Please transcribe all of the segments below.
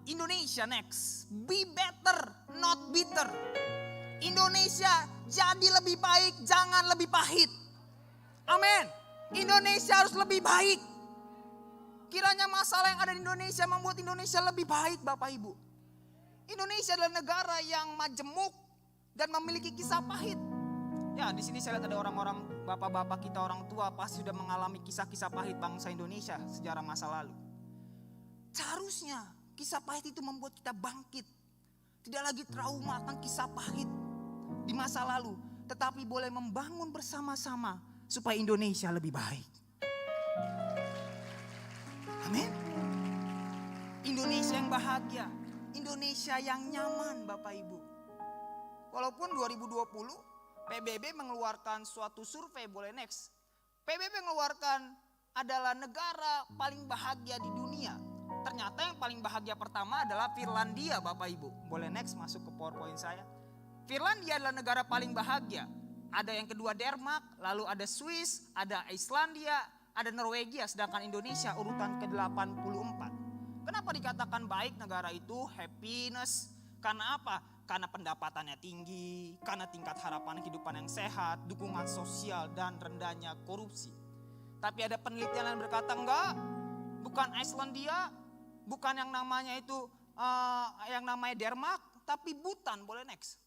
Indonesia next. Be better, not bitter. Indonesia jadi lebih baik, jangan lebih pahit. Amin. Indonesia harus lebih baik. Kiranya masalah yang ada di Indonesia membuat Indonesia lebih baik, Bapak Ibu. Indonesia adalah negara yang majemuk dan memiliki kisah pahit. Ya, di sini saya lihat ada orang-orang, bapak-bapak kita, orang tua pasti sudah mengalami kisah-kisah pahit bangsa Indonesia sejarah masa lalu. Seharusnya kisah pahit itu membuat kita bangkit. Tidak lagi trauma akan kisah pahit di masa lalu, tetapi boleh membangun bersama-sama supaya Indonesia lebih baik. Amin. Indonesia yang bahagia, Indonesia yang nyaman, Bapak Ibu. Walaupun 2020 PBB mengeluarkan suatu survei, boleh next. PBB mengeluarkan adalah negara paling bahagia di dunia. Ternyata yang paling bahagia pertama adalah Finlandia, Bapak Ibu. Boleh next, masuk ke PowerPoint saya. Finlandia adalah negara paling bahagia. Ada yang kedua Denmark, lalu ada Swiss, ada Islandia, ada Norwegia, sedangkan Indonesia urutan ke-84. Kenapa dikatakan baik negara itu? Happiness. Karena apa? Karena pendapatannya tinggi, karena tingkat harapan kehidupan yang sehat, dukungan sosial, dan rendahnya korupsi. Tapi ada penelitian yang berkata enggak, bukan Islandia, bukan yang namanya itu yang namanya Denmark, tapi Bhutan. Boleh next.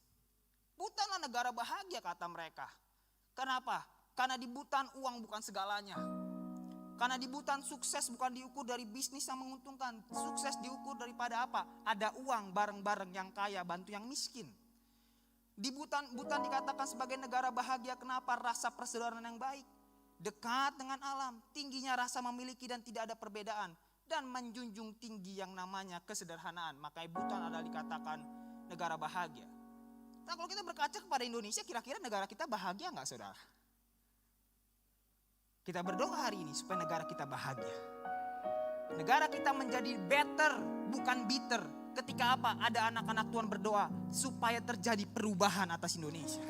Bhutanlah negara bahagia kata mereka. Kenapa? Karena di Bhutan uang bukan segalanya. Karena di Bhutan sukses bukan diukur dari bisnis yang menguntungkan. Sukses diukur daripada apa? Ada uang bareng-bareng yang kaya bantu yang miskin. Di Bhutan dikatakan sebagai negara bahagia. Kenapa? Rasa persaudaraan yang baik. Dekat dengan alam. Tingginya rasa memiliki dan tidak ada perbedaan. Dan menjunjung tinggi yang namanya kesederhanaan. Makanya Bhutan adalah dikatakan negara bahagia. Nah, kalau kita berkaca kepada Indonesia, kira-kira negara kita bahagia enggak, saudara? Kita berdoa hari ini supaya negara kita bahagia. Negara kita menjadi better, bukan bitter. Ketika apa? Ada anak-anak Tuhan berdoa supaya terjadi perubahan atas Indonesia.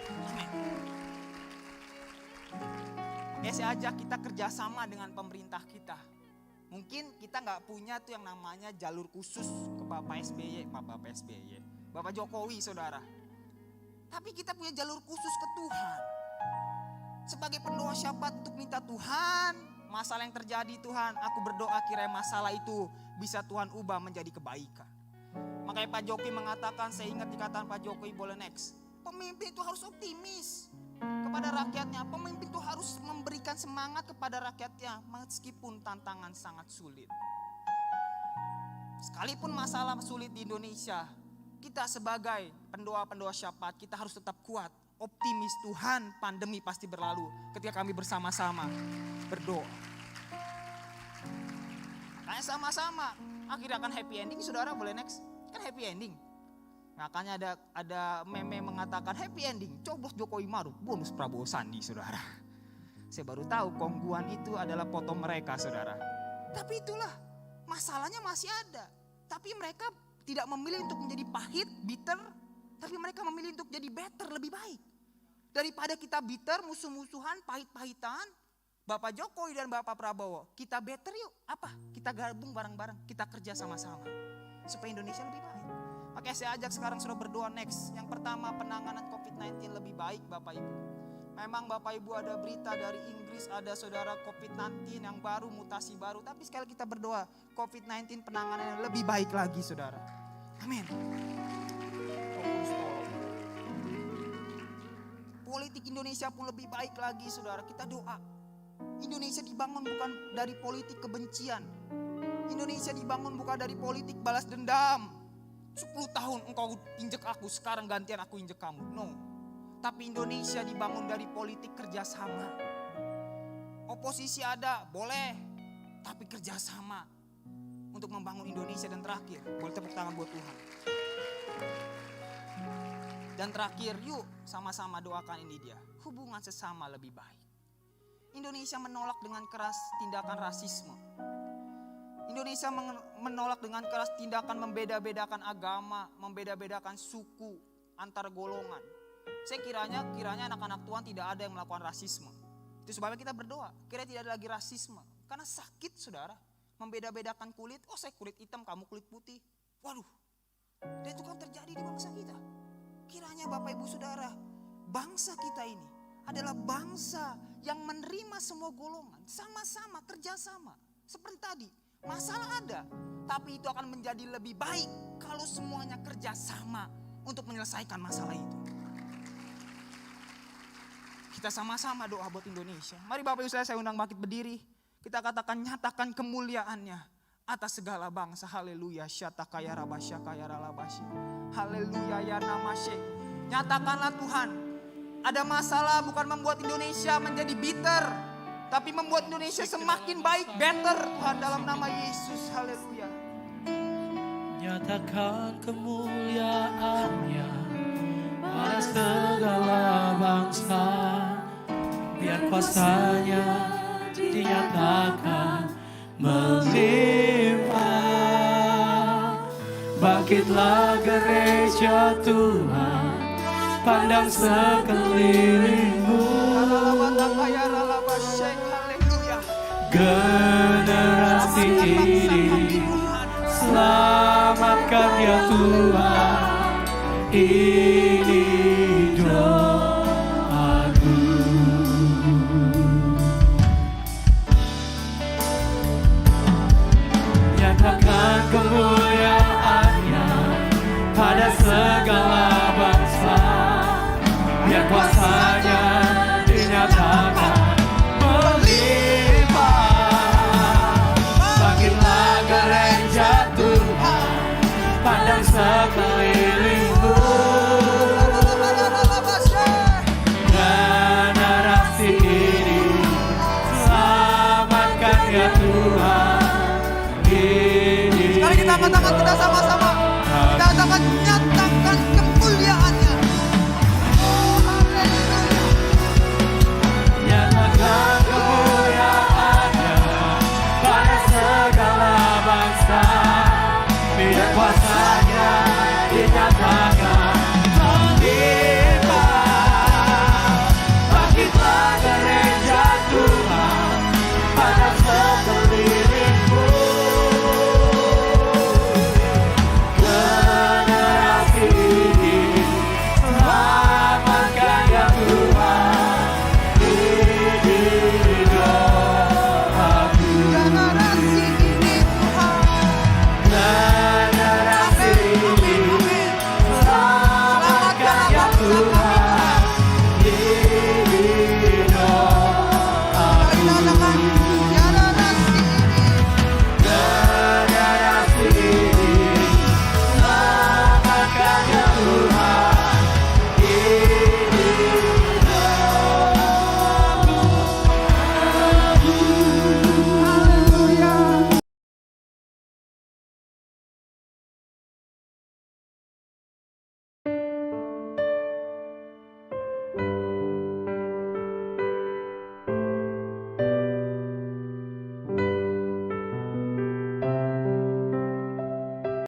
Amin. Ya, saya ajak kita kerjasama dengan pemerintah kita. Mungkin kita nggak punya tuh yang namanya jalur khusus ke Bapak SBY, Bapak Jokowi, saudara. Tapi kita punya jalur khusus ke Tuhan. Sebagai pendoa syafaat untuk minta Tuhan, masalah yang terjadi Tuhan, aku berdoa kiranya masalah itu bisa Tuhan ubah menjadi kebaikan. Makanya Pak Jokowi mengatakan, saya ingat dikatakan Pak Jokowi, boleh next. Pemimpin itu harus optimis kepada rakyatnya. Pemimpin itu harus memberikan semangat kepada rakyatnya meskipun tantangan sangat sulit. Sekalipun masalah sulit di Indonesia, kita sebagai pendoa-pendoa syafaat, kita harus tetap kuat. Optimis, Tuhan, pandemi pasti berlalu ketika kami bersama-sama berdoa. Kayak sama-sama akhirnya akan happy ending, saudara. Boleh next. Kan happy ending. Makanya ada meme mengatakan happy ending, coblos Jokowi Maruf, bonus Prabowo Sandi, saudara. Saya baru tahu kongguan itu adalah foto mereka, saudara. Tapi itulah, masalahnya masih ada. Tapi mereka tidak memilih untuk menjadi pahit, bitter, tapi mereka memilih untuk jadi better, lebih baik. Daripada kita bitter, musuh-musuhan, pahit-pahitan, Bapak Jokowi dan Bapak Prabowo, kita better yuk. Apa? Kita gabung bareng-bareng, kita kerja sama-sama. Supaya Indonesia lebih baik. Makanya saya ajak sekarang sudah berdoa next. Yang pertama, penanganan COVID-19 lebih baik, Bapak Ibu. Memang Bapak Ibu ada berita dari Inggris, ada saudara COVID-19 yang baru, mutasi baru. Tapi sekali kita berdoa, COVID-19 penanganannya lebih baik lagi, saudara. Amin. Politik Indonesia pun lebih baik lagi, saudara. Kita doa. Indonesia dibangun bukan dari politik kebencian. Indonesia dibangun bukan dari politik balas dendam. 10 tahun engkau injek aku, sekarang gantian aku injek kamu. No. Tapi Indonesia dibangun dari politik kerjasama. Oposisi ada, boleh. Tapi kerjasama untuk membangun Indonesia. Dan terakhir, boleh tepuk tangan buat Tuhan. Dan terakhir, yuk sama-sama doakan ini dia. Hubungan sesama lebih baik. Indonesia menolak dengan keras tindakan rasisme. Indonesia menolak dengan keras tindakan membeda-bedakan agama, membeda-bedakan suku, antar golongan. Saya kiranya anak-anak Tuhan tidak ada yang melakukan rasisme. Itu sebabnya kita berdoa, kiranya tidak ada lagi rasisme. Karena sakit, saudara. membeda-bedakan kulit. Oh, saya kulit hitam, kamu kulit putih. Waduh, dan itu kan terjadi di bangsa kita. Kiranya Bapak Ibu Saudara, bangsa kita ini adalah bangsa yang menerima semua golongan, sama-sama kerjasama. Seperti tadi, masalah ada, tapi itu akan menjadi lebih baik kalau semuanya kerjasama untuk menyelesaikan masalah itu. Kita sama-sama doa buat Indonesia. Mari Bapak Ibu saya undang bangkit berdiri. Kita katakan, nyatakan kemuliaannya atas segala bangsa. Haleluya. Syatakaya rabasyakaya ralabasy. Haleluya ya namasye. Nyatakanlah Tuhan, ada masalah bukan membuat Indonesia menjadi bitter, tapi membuat Indonesia semakin baik, better Tuhan, dalam nama Yesus. Haleluya. Nyatakan kemuliaannya pada segala bangsa, biar kuasanya dinyatakan melimpah. Bangkitlah gereja Tuhan, pandang sekelilingmu. Generasi ini selamatkan ya Tuhan, ini doaku. Nyatakan kemuliaannya pada segala bangsa, biar kuasanya dinyatakan melimpah. Bangkitlah gereja Tuhan, pandang sekelilingmu. Generasi ini selamatkan ya Tuhan. Sekali kita angkat tangan kita sama-sama. Kita katakan